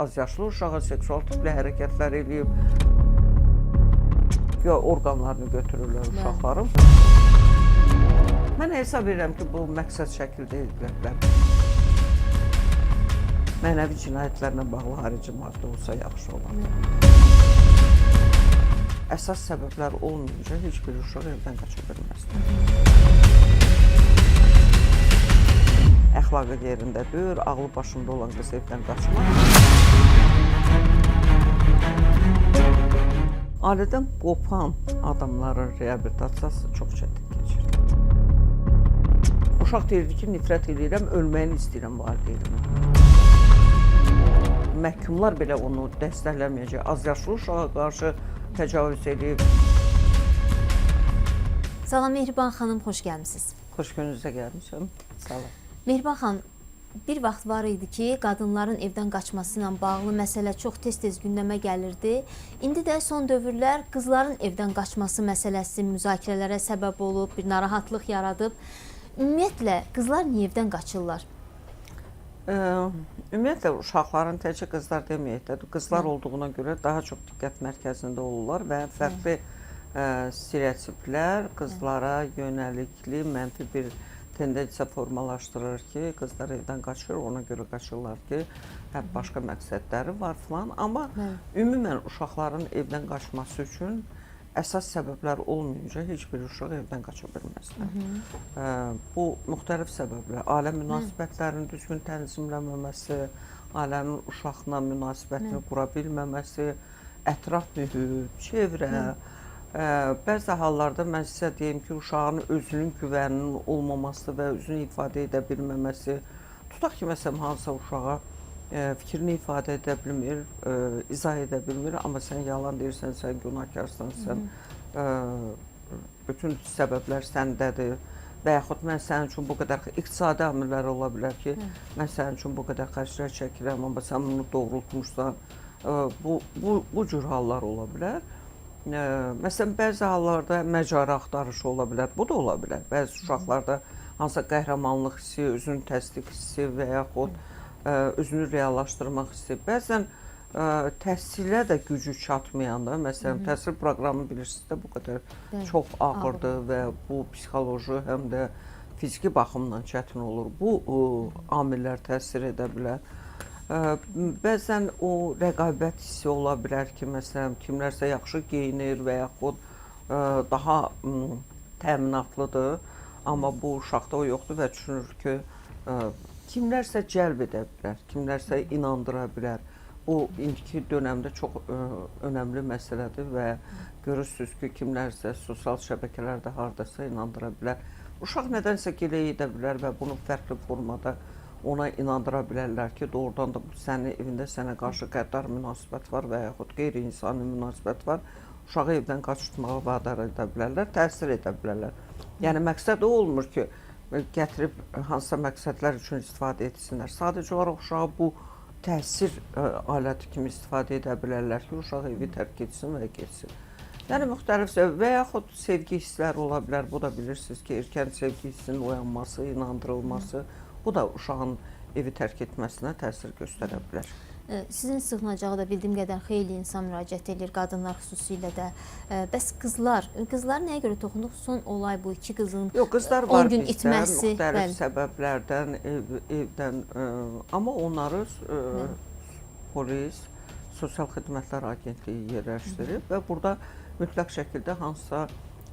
azyaşlı uşağa seksual tipli hərəkətlər eləyib, orqanlarını götürürlər uşaqların. Mən hesab edirəm ki, bu məqsəd şəkildə ediliblər. Mənəvi cinayətlərlə bağlı harici maddə olsa yaxşı olar. Əsas səbəblər olmayınca heç bir uşaq evdən qaça bilməz. Əxlaqı yerində deyil, ağlı başında olan qız evdən qaçmaq. Ailədən qopan adamların reabilitasiyası çox çətin keçir. Uşaq deyirdi ki, nifrət edirəm, ölməyini istəyirəm valideynimin. Məhkumlar belə onu dəstəkləməyəcək. Azyaşlı uşağa qarşı təcavüz edib. Salam Mehriban xanım, xoş gəlmisiniz. Xoş gününüzə gəlmişəm. Salam. Mehriban xanım, bir vaxt var idi ki, qadınların evdən qaçması ilə bağlı məsələ çox tez-tez gündəmə gəlirdi. İndi də son dövrlər qızların evdən qaçması məsələsi müzakirələrə səbəb olub, bir narahatlıq yaradıb. Ümumiyyətlə, qızlar niyə evdən qaçırlar? Ümumiyyətlə, uşaqların təkcə qızlar deməyək də, qızlar olduğuna görə daha çox diqqət mərkəzində olurlar və fərqli stereotiplər qızlara yönəlikli mənfi bir tendensiya formalaşdırır ki, qızlar evdən qaçır, ona görə qaçırlar ki, hep başqa məqsədləri var filan. Amma ümumən uşaqların evdən qaçması üçün əsas səbəblər olmayınca heç bir uşaq evdən qaça bilməzlər. Bu müxtəlif səbəblər, ailə münasibətlərinin düzgün tənzimlənməməsi, ailənin uşaqla münasibətini qura bilməməsi, ətraf mühit, çevrə. Bəzi hallarda mən sizə deyim ki, uşağın özünün güvəninin olmaması və özünü ifadə edə bilməməsi. Tutaq ki, məsələn, hansısa uşağa fikrini ifadə edə bilmir, izah edə bilmir, amma sən yalan deyirsən, sən günahkarsan, sən bütün səbəblər səndədir və yaxud mən sənin üçün bu qədər iqtisadi amillər ola bilər ki, mən sənin üçün bu qədər xərclər çəkirəm, amma sən bunu doğrultmuşsan, bu cür hallar ola bilər. Məsələn, bəzi hallarda məcara axtarışı ola bilər, bu da ola bilər. Bəzi uşaqlarda hansısa qəhrəmanlıq hissi, özünün təsdiq hissi və yaxud özünü reallaşdırmaq hissi. Bəzən təhsilə də gücü çatmayanda, məsələn, təhsil proqramı bilirsiniz də bu qədər çox ağırdır və bu psixoloji həm də fiziki baxımdan çətin olur. Bu amillər təsir edə bilər. Bəzən o rəqabət hissi ola bilər ki, məsələn, kimlərsə yaxşı geyinir və yaxud daha təminatlıdır, amma bu uşaqda o yoxdur və düşünür ki, kimlərsə cəlb edə bilər, kimlərsə inandıra bilər. Bu, indiki dönəmdə çox önəmli məsələdir və görürsünüz ki, kimlərsə sosial şəbəkələrdə haradasa inandıra bilər. Uşaq nədənsə gilə edə bilər və bunu fərqli formada ona inandıra bilərlər ki, doğrudan da sənin evində sənə qarşı qəddar münasibət var və yaxud qeyri-insani münasibət var. Uşağı evdən qaçırtmağa vadar edə bilərlər, təsir edə bilərlər. Yəni, məqsəd o olmur ki, gətirib hansısa məqsədlər üçün istifadə etsinlər. Sadəcə olaraq uşağı bu təsir aləti kimi istifadə edə bilərlər ki, uşaq evi tərk etsin və getsin. Yəni, müxtəlif səbəb və yaxud sevgi hissləri ola bilər. Bu da bilirsiniz ki, erkən sevgi hissinin oyanması, inandırılması, bu da uşağın evi tərk etməsinə təsir göstərə bilər. Sizin sığınacağı da bildiyim qədər xeyli insan müraciət edir, qadınlar xüsusilə də. Bəs qızlar nəyə görə toxunduq? Son olay bu iki qızın 10 gün itməsi. Müxtəlif səbəblərdən, evdən, amma onları polis, sosial xidmətlər agentliyi yerləşdirib və burada mütləq şəkildə hansısa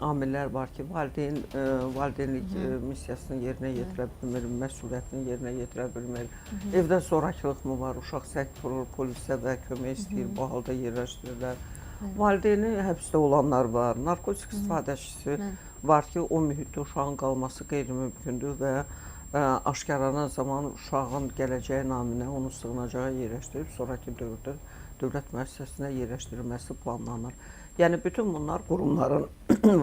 amillər var ki, valideynlik missiyasını yerinə yetirə bilmir, məsuliyyətini yerinə yetirə bilmir. Evdən zorakılıq mı var, uşaq səhv vurur, polisə və kömək istəyir, bu halda yerləşdirirlər. Valideyni həbsdə olanlar var, narkotik istifadəçisi var ki, o mühitdə uşağın qalması qeyri-mümkündür və aşkaranan zaman uşağın gələcəyi naminə onu sığınacağa yerləşdirib, sonraki dövrdə dövlət müəssisəsinə yerləşdirilməsi planlanır. Yəni, bütün bunlar qurumların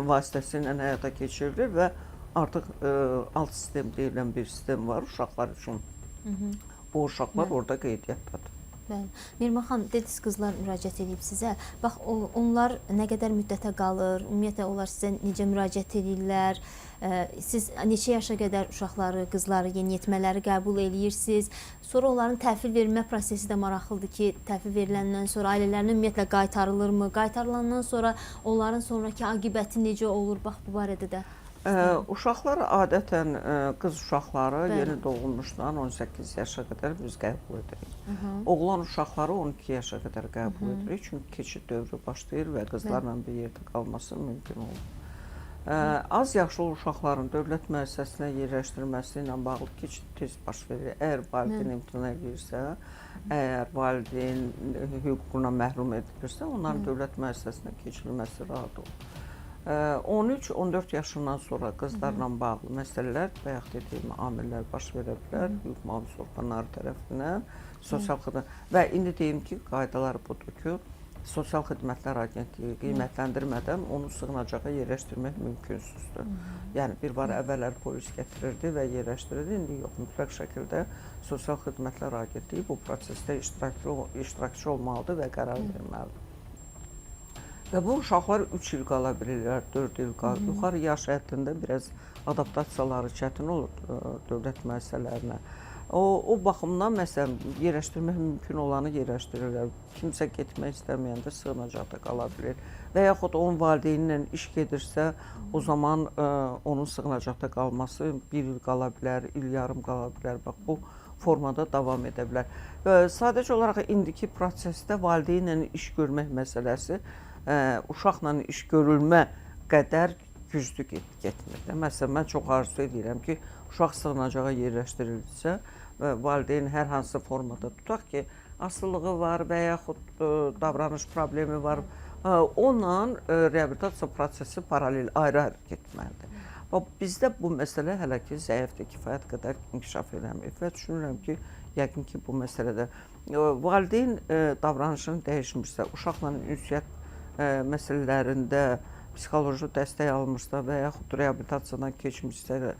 vasitəsilə həyata keçirilir və artıq alt sistem deyilən bir sistem var uşaqlar üçün. Bu uşaqlar orada qeydiyyatdadır. Bəli. Mirman xanım, dediniz qızlar müraciət edib sizə. Bax, onlar nə qədər müddətə qalır? Ümumiyyətlə onlar sizə necə müraciət edirlər? Siz neçə yaşa qədər uşaqları, qızları, yeniyetmələri qəbul edirsiniz? Sonra onların təhvil verilmə prosesi də maraqlıdır ki, təhvil veriləndən sonra ailələrinə ümumiyyətlə qaytarılırmı? Qaytarılandan sonra onların sonrakı aqibəti necə olur? Bax, bu barədə də. Uşaqlar adətən qız uşaqları Bəli. yeni doğulmuşdan 18 yaşa qədər biz qəbul edirik. Oğlan uşaqları 12 yaşa qədər qəbul edirik. Çünki keçid dövrü başlayır və qızlarla bir yerdə qalması mümkün olur. Az yaşlı uşaqların dövlət müəssisəsinə yerləşdirilməsi ilə bağlı keçid tez baş verir. Əgər valideyn imtina edirsə, əgər valideyn hüququna məhrum edilirsə, onların dövlət müəssisəsinə keçirilməsi rahat olur. 13-14 yaşından sonra qızlarla bağlı məsələlər və yaxud dediyim amillər baş verə bilər hüquq mühafizə orqanları tərəfindən sosial xidmət və indi deyim ki, qaydalar budur ki, Sosial Xidmətlər Agentliyi qiymətləndirmədən onu sığınacağa yerləşdirmək mümkünsüzdür. Yəni bir var əvvəllər polis gətirirdi və yerləşdirirdi, indi yox, mütləq şəkildə Sosial Xidmətlər Agentliyi bu prosesdə iştirakçı olmalıdır və qərar verməlidir. Və bu uşaqlar 3 il qala bilirlər, 4 il qala. Yuxarı yaş həddində biraz adaptasiyaları çətin olur dövlət müəssisələrinə. O baxımdan məsələn yerləşdirmək mümkün olanı yerləşdirirlər. Kimsə getmək istəməyəndə sığınacaqda qala bilir. Və yaxud onun valideyninlə iş gedirsə, o zaman onun sığınacaqda qalması 1 il qala bilər, il yarım qala bilər. Bax bu formada davam edə bilər. Sadəcə olaraq indiki prosesdə valideynlə iş görmək məsələsi uşaqla iş görülmə qədər güclü getmir. Məsələn, mən çox arzu edirəm ki, uşaq sığınacağa yerləşdirilirsə və valideyn hər hansı formada tutaq ki, asılılığı var və yaxud davranış problemi var, onunla reabilitasiya prosesi paralel ayrı-ayrı getməlidir. Bizdə bu məsələ hələ ki, zəifdir, kifayət qədər inkişaf eləmir və düşünürəm ki, yəqin ki, bu məsələdə valideyn davranışını dəyişmirsə, uşaqla ünsiyyət məsələlərində psixoloji dəstək almışsa və yaxud reabilitasiyadan keçmişsə,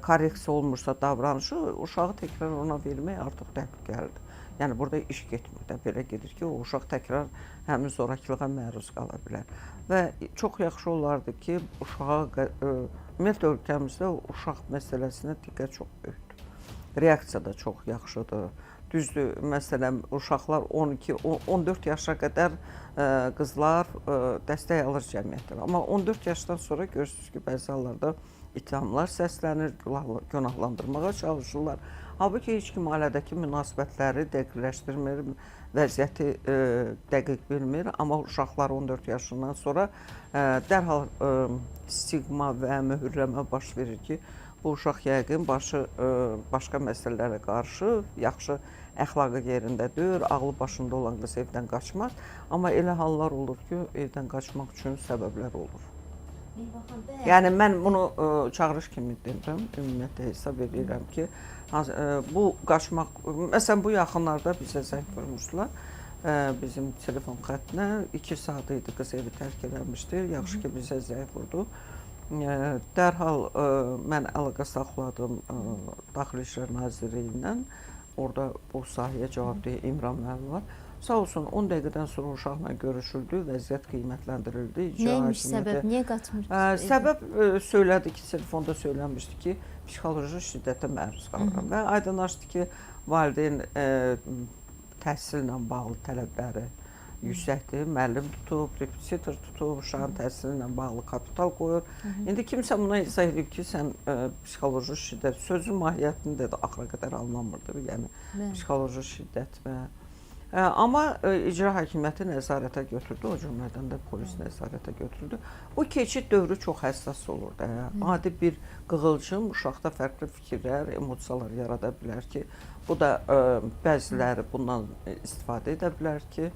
korreksiya olmuşsa davranışı, uşağı təkrar ona vermək artıq təhlükəlidir. Yəni, burada iş getmir də, belə gedir ki, o uşaq təkrar həmin zorakılığa məruz qala bilər. Və çox yaxşı olardı ki, uşağa, ümumiyyətlə ölkəmizdə uşaq məsələsinə diqqət çox böyükdür. Reaksiya da çox yaxşıdır. Düzdür, məsələn, uşaqlar 12-14 yaşa qədər qızlar dəstək alır cəmiyyətdən. Amma 14 yaşdan sonra görürsünüz ki, bəzi hallarda ittihamlar səslənir, günahlandırmağa çalışırlar. Halbuki heç kim ailədəki münasibətləri dəqiqləşdirmir, vəziyyəti dəqiq bilmir. Amma uşaqlar 14 yaşından sonra dərhal stigma və möhürləmə baş verir ki, bu uşaq yəqin başı başqa məsələlərə qarşı yaxşı əxlaqı yerində deyil, ağlı başında olan qız evdən qaçmaz. Amma elə hallar olur ki, evdən qaçmaq üçün səbəblər olur. Yəni, mən bunu çağırış kimi demirəm, ümumiyyətlə hesab edirəm ki, bu qaçmaq, məsələn, bu yaxınlarda bizə zəng vurmuşdular, bizim telefon xəttinə, 2 saat idi qız evi tərk eləmişdi, yaxşı ki, bizə zəng vurdu. Dərhal mən əlaqə saxladım Daxili İşlər Nazirliyi ilə, orada bu sahəyə cavabdeh İmran müəllim var. Sağ olsun, 10 dəqiqədən sonra uşaqla görüşüldü, vəziyyət qiymətləndirildi. Neymiş səbəb, niyə qaçmırdınız? Səbəb söylədi ki, telefonda söylənmişdi ki, psixoloji şiddətə məruz qalıram və aydınlaşdı ki, valideyn təhsillə bağlı tələbləri yüksəkdir, müəllim tutub, repetitor tutub, uşağın təhsili ilə bağlı kapital qoyur. İndi kimsə buna izah edib ki, sən psixoloji şiddət, sözün mahiyyətini də axıra qədər anlamırdı, yəni psixoloji şiddət və amma icra hakimiyyəti nəzarətə götürdü, o cümlədən də polis nəzarətə götürdü. Bu keçid dövrü çox həssas olur da. Adi bir qığılcım uşaqda fərqli fikirlər, emosiyalar yarada bilər ki, bu da bəziləri bundan istifadə edə bilər ki,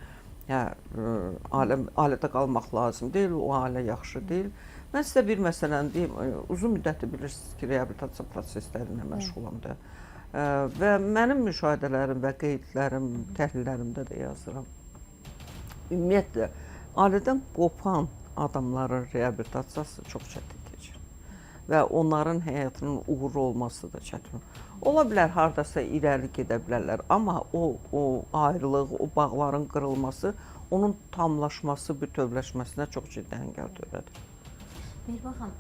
ailədə qalmaq lazım deyil, o ailə yaxşı deyil. Mən sizə bir məsələni deyim, uzun müddətli bilirsiniz ki, reabilitasiya proseslərinə məşğulam da. Və mənim müşahidələrim və qeydlərim, təhlillərimdə də yazıram. Ümumiyyətlə, ailədən qopan adamların reabilitasiyası çox çətin keçir. və onların həyatının uğurlu olması da çətin. Ola bilər hardasa irəli gedə bilərlər, amma o ayrılıq, o bağların qırılması, onun tamlaşması, bütövləşməsinə çox ciddi əngəl törədir. Mehriban xanım,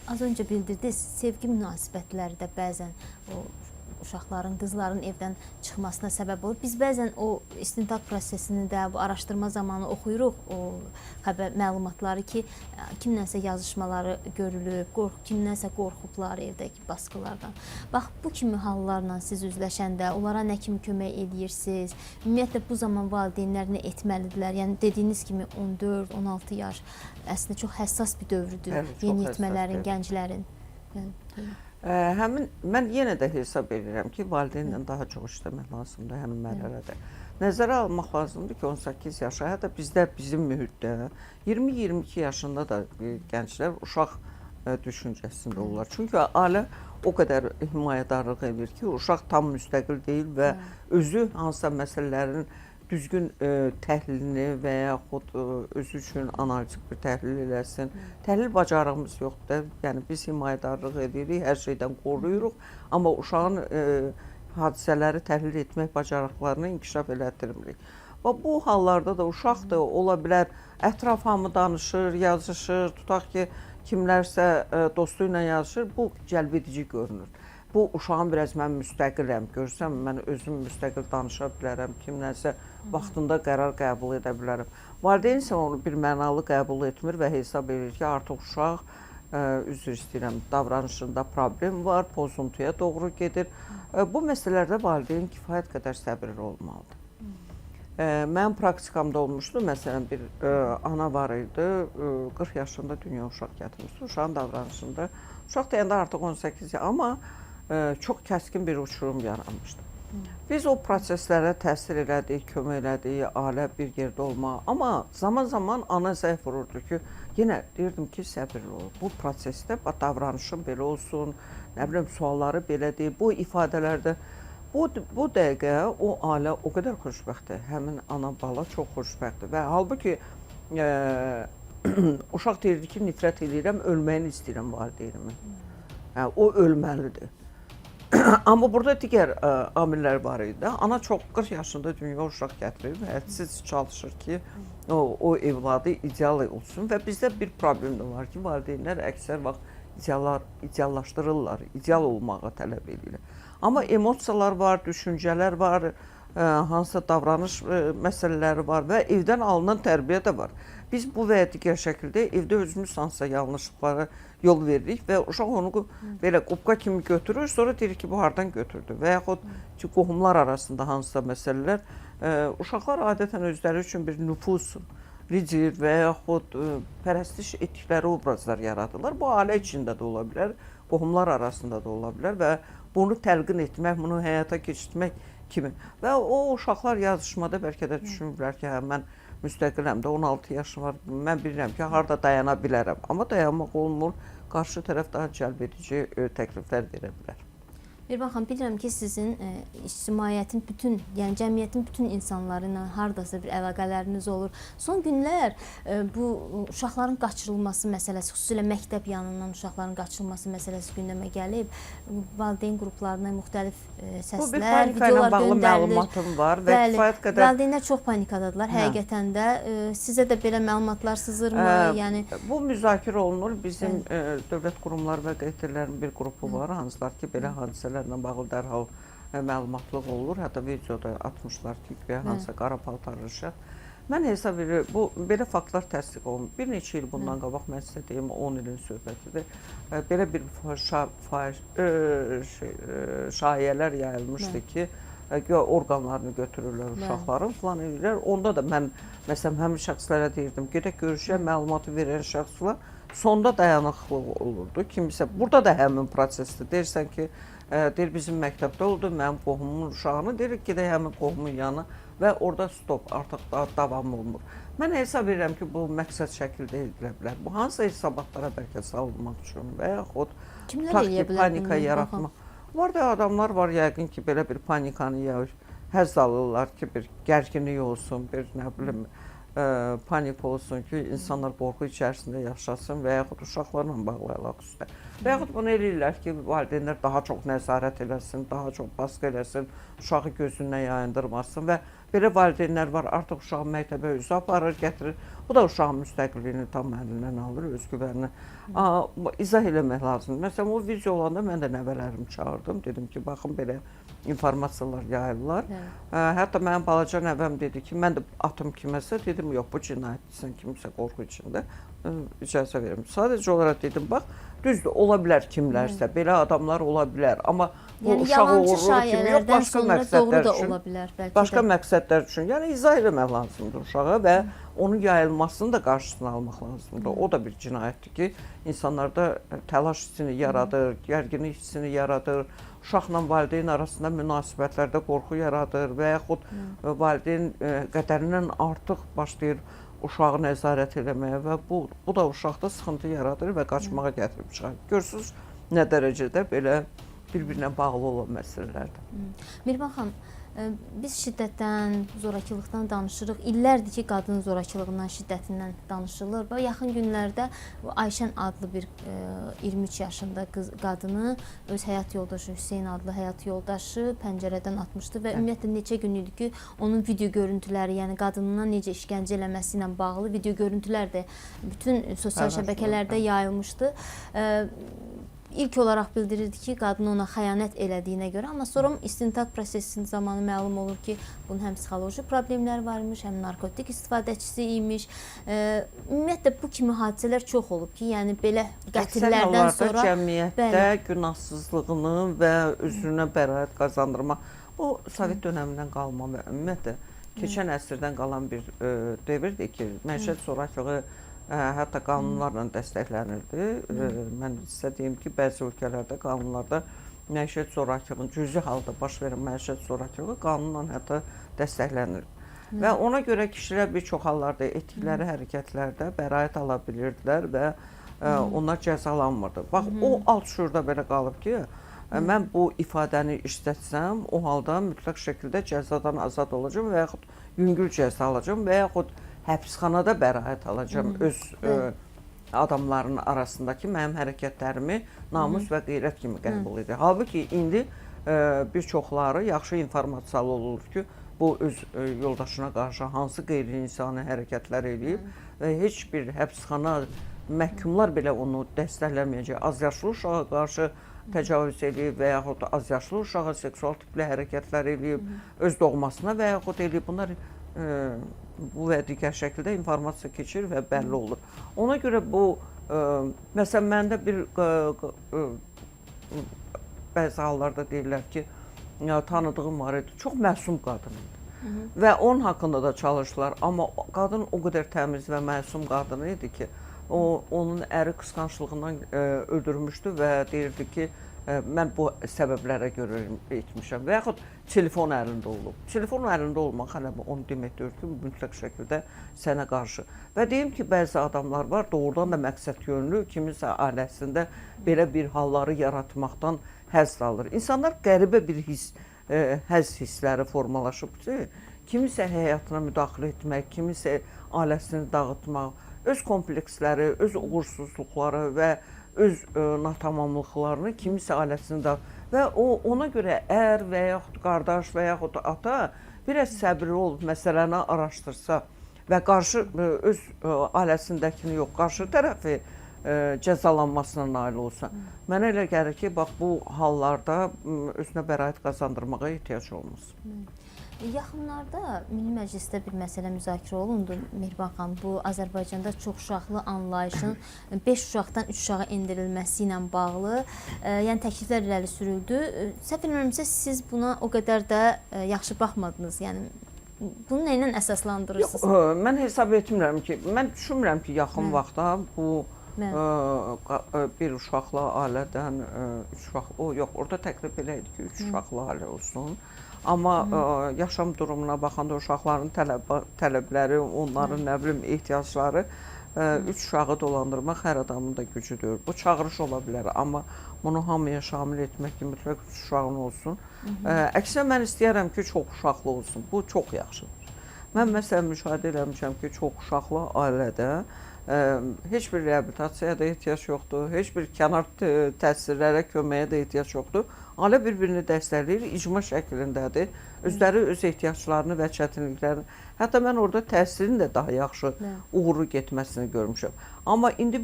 az öncə bildirdiniz, sevgi münasibətləri də bəzən o uşaqların, qızların evdən çıxmasına səbəb olur. Biz bəzən o istintaq prosesini də, bu araşdırma zamanı oxuyuruq o xəbər məlumatları ki, kimlənsə yazışmaları görülüb, kimlənsə qorxublar evdəki baskılardan. Bax, bu kimi hallarla siz üzləşəndə onlara nə kimi kömək edirsiniz? Ümumiyyətlə bu zaman valideynlər nə etməlidirlər? Yəni dediyiniz kimi 14-16 yaş əslində çox həssas bir dövrüdür yeniyetmələrin, gənclərin. Mən yenə də hesab edirəm ki, valideynlə daha çox işləmək lazımdır həmin mərhələdə. Nəzərə almaq lazımdır ki, 18 yaşa, hətta bizdə, bizim mühitdə 20-22 yaşında da gənclər uşaq düşüncəsində olurlar. Çünki ailə o qədər himayədarlıq edir ki, uşaq tam müstəqil deyil və özü hansısa məsələlərin düzgün təhlilini və yaxud özü üçün analitik bir təhlil eləsin. Təhlil bacarığımız yoxdur. Yəni biz himayədarlıq edirik, hər şeydən qoruyuruq, amma uşağın hadisələri təhlil etmək bacarıqlarını inkişaf elətdirmirik. Və bu hallarda da uşaq da ola bilər, ətraf hamı danışır, yazışır, tutaq ki, kimlərsə dostu ilə yazışır, bu cəlbedici görünür. Bu uşağın biraz mən müstəqiləm, görsəm mən özüm müstəqil danışa bilərəm, kimlərsə vaxtında qərar qəbul edə bilərəm. Valideyn isə onu bir mənalı qəbul etmir və hesab edir ki, artıq uşaq, üzr istəyirəm, davranışında problem var, pozuntuya doğru gedir. Bu məsələlərdə valideyn kifayət qədər səbirli olmalıdır. Mənim praktikamda olmuşdu, məsələn, bir ana var idi, 40 yaşında dünya uşaq gətirmişdi, uşağın davranışında. Uşaq deyəndə artıq 18 yaş, amma çox kəskin bir uçurum yaranmışdı. Biz o proseslərə təsir elədik, kömək elədik, ailə bir yerdə olmaq. Amma zaman-zaman ana zəif vururdu ki, yenə deyirdim ki, səbirli ol. Bu prosesdə davranışın belə olsun, nə bilim, sualları belədir, bu ifadələrdə. Bu dəqiqə o ailə o qədər xoşbəxtdir, həmin ana bala çox xoşbəxtdir. Və halbuki uşaq deyirdi ki, nifrət edirəm, ölməyini istəyirəm valideynimi. O ölməlidir. Amma burada digər amillər var idi. Ana çox 40 yaşında dünya uşaq gətirir və hədsiz çalışır ki, o evladı ideal olsun və bizdə bir problem də var ki, valideynlər əksər vaxt ideallaşdırırlar, ideal olmağı tələb edirlər. Amma emosiyalar var, düşüncələr var, hansısa davranış məsələləri var və evdən alınan tərbiyə də var. Biz bu və ya digər şəkildə evdə özümüz hansısa yanlışlıqlara yol veririk və uşaq onu belə qubqa kimi götürür, sonra deyir ki, bu hardan götürdü və yaxud ki, qohumlar arasında hansısa məsələlər, uşaqlar adətən özləri üçün bir nüfuz, lider və yaxud pərəstiş etdikləri obrazlar yaradırlar. Bu ailə içində də ola bilər, qohumlar arasında da ola bilər və bunu təlqin etmək, bunu həyata keçirtmək kimi. Və o uşaqlar yazışmada bəlkə də düşünürlər ki, mən müstəqiləm də, 16 yaşım var, mən bilirəm ki, harada dayana bilərəm. Amma dayanmaq olmur, qarşı tərəf daha cəlbedici təkliflər verə bilər. Mehriban xanım, bilirəm ki, sizin ictimaiyyətin bütün, yəni cəmiyyətin bütün insanları ilə hardasa bir əlaqələriniz olur. Son günlər bu uşaqların qaçırılması məsələsi, xüsusilə məktəb yanından uşaqların qaçırılması məsələsi gündəmə gəlib. Valideyn qruplarına müxtəlif səslər, videolar göndərilir. Bu bir panika ilə bağlı məlumatım var və kifayət qədər... Valideynlər çox panikadadılar həqiqətən də. Sizə də belə məlumatlar sızırmı? Bu müzakirə olunur. Bizim dövlət qurumları və qeydilərin bir qrupu var, hansılar ki, belə hadisələr bağlı dərhal məlumatlıq olur. Hətta videoda atmışlar ki, hansısa qara paltarlı şəxs. Mən hesab edirəm, bu belə faktlar təsdiq olunur. Bir neçə il bundan qabaq, mən sizə deyim, 10 ilin söhbətidir. Belə bir şayələr yayılmışdı ki, orqanlarını götürürlər uşaqların, falan edirlər. Onda da mən, məsələn, həmin şəxslərə deyirdim, gedək görüşə, məlumatı verən şəxslər sonda dayanıqlıq olurdu. Kimisə, burada da həmin prosesdir. Deyirsən ki, deyir, bizim məktəbdə oldu, mənim qohumumun uşağını, deyir, gedək həmin qohumun yanına və orada stop, artıq davam olunur. Mən hesab edirəm ki, bu məqsəd şəkildə edilə bilər. Bu hansı hesabatlara bəlkə salınmaq üçün və yaxud taktik panika yaratmaq. Var da adamlar var, yəqin ki, belə bir panikanı həzz alırlar ki, bir gərginlik olsun, bir nə bilim, panik olsun ki, insanlar qorxu içərisində yaşasın və yaxud uşaqlarla bağlı əlaqədə. Və yaxud bunu eləyirlər ki, valideynlər daha çox nəzarət eləsin, daha çox baskı eləsin, uşağı gözündən yayındırmasın və belə valideynlər var, artıq uşağı məktəbə özü aparır, gətirir. Bu da uşağın müstəqilliyini tam əlindən alır, özgüvənini izah eləmək lazımdır. Məsələn, o video olanda mən də nəvələrimi çağırdım, dedim ki, baxın belə informasiyalar yayırlar. Hətta mənim balaca nəvəm dedi ki, mən də atım kiməsə, dedim, yox, bu cinayətçisən, kimsə qorxu içində, icazə verim. Sadəcə olaraq dedim, bax, düzdür, ola bilər kimlərsə, belə adamlar ola bilər, amma bu Yəni uşağı yalancı uğurluq kimi yox, şayələrdən başqa sonra doğru məqsədlər da üçün, ola bilər bəlkə başqa də. məqsədlər üçün, yəni izah eləmək lazımdır uşağa və onun yayılmasını da qarşısını almaq lazımdır. O da bir cinayətdir ki, insanlarda təlaş hissini yaradır, gərginlik hissini yaradır, uşaqla valideyn arasında münasibətlərdə qorxu yaradır və yaxud valideyn qədərindən artıq başlayır uşağı nəzarət eləməyə və bu da uşaqda sıxıntı yaradır və qaçmağa gətirib çıxar. Görürsünüz nə dərəcədə belə bir-birinə bağlı olan məsələlərdir. Mirvan xanım, biz şiddətdən, zorakılıqdan danışırıq. İllərdir ki, qadın zorakılığından, şiddətindən danışılır. Və yaxın günlərdə Ayşən adlı bir 23 yaşında qadını öz həyat yoldaşı, Hüseyn adlı həyat yoldaşı pəncərədən atmışdı və ümumiyyətlə neçə gün idi ki, onun video görüntüləri, yəni qadınına necə işgəncə eləməsi ilə bağlı video görüntülər də bütün sosial şəbəkələrdə yayılmışdı. İlk olaraq bildirirdi ki, qadın ona xəyanət elədiyinə görə, amma sonra istintaq prosesinin zamanı məlum olur ki, bunun həm psixoloji problemlər varmış, həm narkotik istifadəçisi imiş. Ümumiyyətlə bu kimi hadisələr çox olub ki, yəni belə qətillərdən sonra cəmiyyətdə günahsızlığını və özünə bəraət qazandırmaq, o Sovet dönəmindən qalma və ümumiyyətlə keçən əsrdən qalan bir devirdir ki, məişət zorakılığı hətta qanunlarla dəstəklənirdi. Mən sizə deyim ki, bəzi ölkələrdə qanunlarda məişət zorakılığının cüzi halda baş verən məişət zorakılığı qanunla hətta dəstəklənir. Və ona görə kişilər bir çox hallarda etdikləri hərəkətlərdə bəraət ala bilirdilər və onlar cəzalanmırdı. Bax, o alt şuurda belə qalıb ki, mən bu ifadəni işlətsəm, o halda mütləq şəkildə cəzadan azad olacağım və yaxud yüngül cəza alacağım və yaxud həbsxanada bəraət alacağım öz adamların arasındakı mənim hərəkətlərimi namus və qeyrət kimi qəbul edir. Halbuki indi bir çoxları yaxşı informasiyalı olur ki, bu öz yoldaşına qarşı hansı qeyri-insani hərəkətlər eləyib və heç bir həbsxana məhkumlar belə onu dəstəkləməyəcək. Az yaşlı uşağa qarşı təcavüz eləyib və yaxud az yaşlı uşağa seksual tipli hərəkətlər eləyib, öz doğmasına və yaxud eləyib. Bunlar bu və digər şəkildə informasiya keçir və bəlli olur. Ona görə bu, məsələn, məndə bir bəzi hallarda deyirlər ki, tanıdığım var idi, çox məsum qadın idi və onun haqqında da çalışdılar, amma qadın o qədər təmiz və məsum qadın idi ki, onun əri qısqanclığından öldürmüşdü və deyirdi ki, mən bu səbəblərə görə etmişəm və yaxud telefon əlində olub. Telefon əlində olmaq hələ onu demək deyir ki, mütləq şəkildə sənə qarşı. Və deyim ki, bəzi adamlar var, doğrudan da məqsəd yönlü, kimisə ailəsində belə bir halları yaratmaqdan həzz alır. İnsanlar qəribə bir həzz hissləri formalaşıb ki, kimisə həyatına müdaxilə etmək, kimisə ailəsini dağıtmaq, öz kompleksləri, öz uğursuzluqları və öz natamamlıqlarını kimisə ailəsində və ona görə ər və yaxud qardaş və yaxud ata biraz səbirli olub məsələni araşdırsa və qarşı öz ailəsindəkini yox, qarşı tərəfi cəzalanmasına nail olsa. Mənə elə gəlir ki, bax bu hallarda özünə bəraət qazandırmağa ehtiyac olmaz. Yaxınlarda Milli Məclisdə bir məsələ müzakirə olundu, Mirvan xanım. Bu, Azərbaycanda çox uşaqlı anlayışın 5 uşaqdan 3 uşağa endirilməsi ilə bağlı yəni təkliflər irəli sürüldü. Səhv bilmirəmsə, siz buna o qədər də yaxşı baxmadınız. Yəni, bunu nə ilə əsaslandırırsınız? Yox, mən hesab etmirəm ki, mən düşünmürəm ki, yaxın vaxtda bu bir uşaqlı ailədən 3 uşaq, yox, orada təklif elə idi ki, 3 uşaqlı ailə olsun. Amma yaşam durumuna baxanda uşaqların tələbləri, onların nə bilim ehtiyacları 3 uşağı dolandırmaq hər adamın da gücüdür. Bu çağırış ola bilər, amma bunu hamıya şamil etmək ki, mütləq 3 uşağın olsun. Əksinə mən istəyərəm ki, çox uşaqlı olsun. Bu çox yaxşıdır. Mən məsələn müşahidə eləmişəm ki, çox uşaqlı ailədə heç bir reabilitasiyaya da ehtiyac yoxdur, heç bir kənar təsirlərə, köməyə də ehtiyac yoxdur. Ailə bir-birini dəstəkləyir, icma şəklindədir. Özləri öz ehtiyaclarını və çətinliklərini, hətta mən orada təhsilin də daha yaxşı, uğurlu getməsini görmüşəm. Amma indi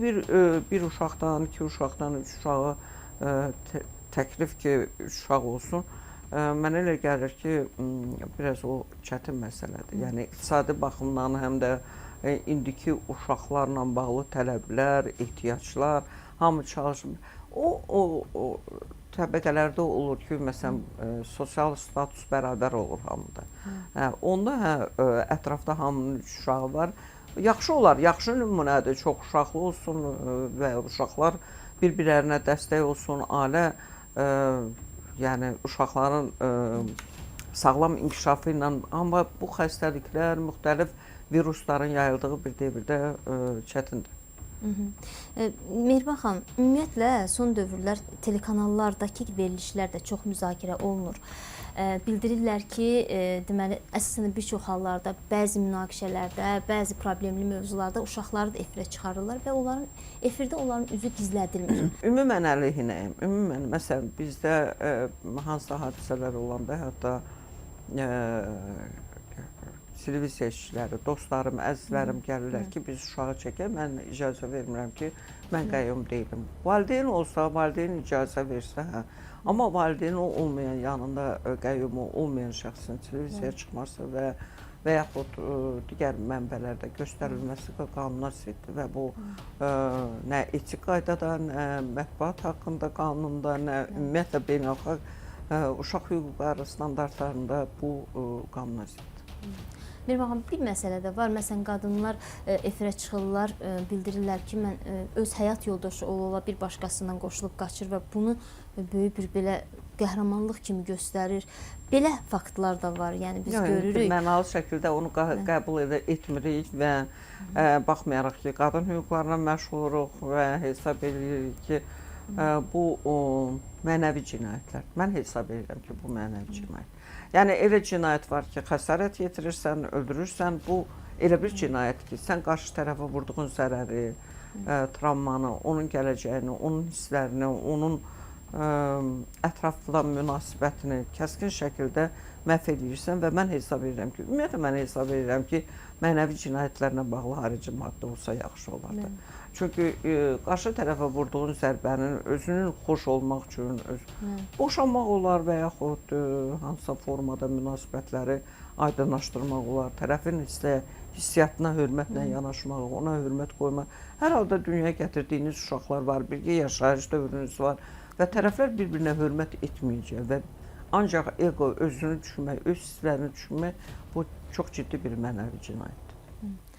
bir uşaqdan, iki uşaqdan, üç uşağı təklif ki, üç uşaq olsun, mənə elə gəlir ki, biraz o çətin məsələdir. Yəni iqtisadi baxımdan həm də indiki uşaqlarla bağlı tələblər, ehtiyaclar, hamı çalışır. O təbəqələrdə olur ki, məsələn, sosial status bərabər olur hamıda. Onda ətrafda hamının üç uşağı var. Yaxşı olar, yaxşı nümunədir, çox uşaqlı olsun və uşaqlar bir-birlərinə dəstək olsun, ailə, yəni uşaqların sağlam inkişafı ilə, amma bu xəstəliklər, müxtəlif virusların yayıldığı bir devirdə çətindir. Mehriban xanım, ümumiyyətlə son dövrlər telekanallardakı verilişlər də çox müzakirə olunur. Bildirirlər ki, deməli, əslində bir çox hallarda bəzi münaqişələrdə, bəzi problemli mövzularda uşaqları da efirə çıxarırlar və efirdə onların üzü gizlədilmir. Ümumən əleyhinəyim. Ümumən, məsələn, bizdə hansısa hadisələr olanda, hətta televiziya işçiləri, dostlarım, əzizlərim gəlirlər ki, biz uşağı çəkək, mən icazə vermirəm ki, mən qəyyum deyiləm. Valideyn olsa, valideyn icazə versə, hə. Amma valideyn olmayan, yanında qəyyumu olmayan şəxsin televiziyaya çıxması və yaxud digər mənbələrdə göstərilməsi qanuna ziddir və bu nə etik qaydada, nə mətbuat haqqında qanunda, nə ümumiyyətlə beynəlxalq uşaq hüquqları standartlarında bu qanuna ziddir. Mehriban xanım, bir məsələ də var. Məsələn, qadınlar efirə çıxırlar, bildirirlər ki, mən öz həyat yoldaşı ola bir başqasından qoşulub qaçır və bunu böyük bir belə qəhrəmanlıq kimi göstərir. Belə faktlar da var, yəni biz görürük. Mənalı şəkildə onu qəbul etmirik və baxmayaraq ki, qadın hüquqlarına məşğul oluruq və hesab edirik ki, bu mənəvi cinayətlər. Mən hesab edirəm ki, bu mənəvi cinayət. Yəni elə cinayət var ki, xəsarət yetirirsən, öldürürsən, bu elə bir cinayət ki, sən qarşı tərəfə vurduğun zərəri, travmanı, onun gələcəyini, onun hisslərini, onun ətrafla münasibətini kəskin şəkildə məhv edirsən və mən hesab edirəm ki, ümumiyyətlə mən hesab edirəm ki, mənəvi cinayətlərlə bağlı harici maddə olsa yaxşı olardı. Çünki qarşı tərəfə vurduğun zərbənin özünün xoş olmaq üçün boşanmaq olar və yaxud hansısa formada münasibətləri aydınlaşdırmaq olar. Tərəfin hissiyatına hörmətlə yanaşmaq, ona hörmət qoymaq. Hər halda dünyaya gətirdiyiniz uşaqlar var, birgə yaşayış dövrünüz var və tərəflər bir-birinə hörmət etməyəcək və ancaq ego, özünü düşünmək, öz hisslərini düşünmək bu çox ciddi bir mənəvi cinayətdir.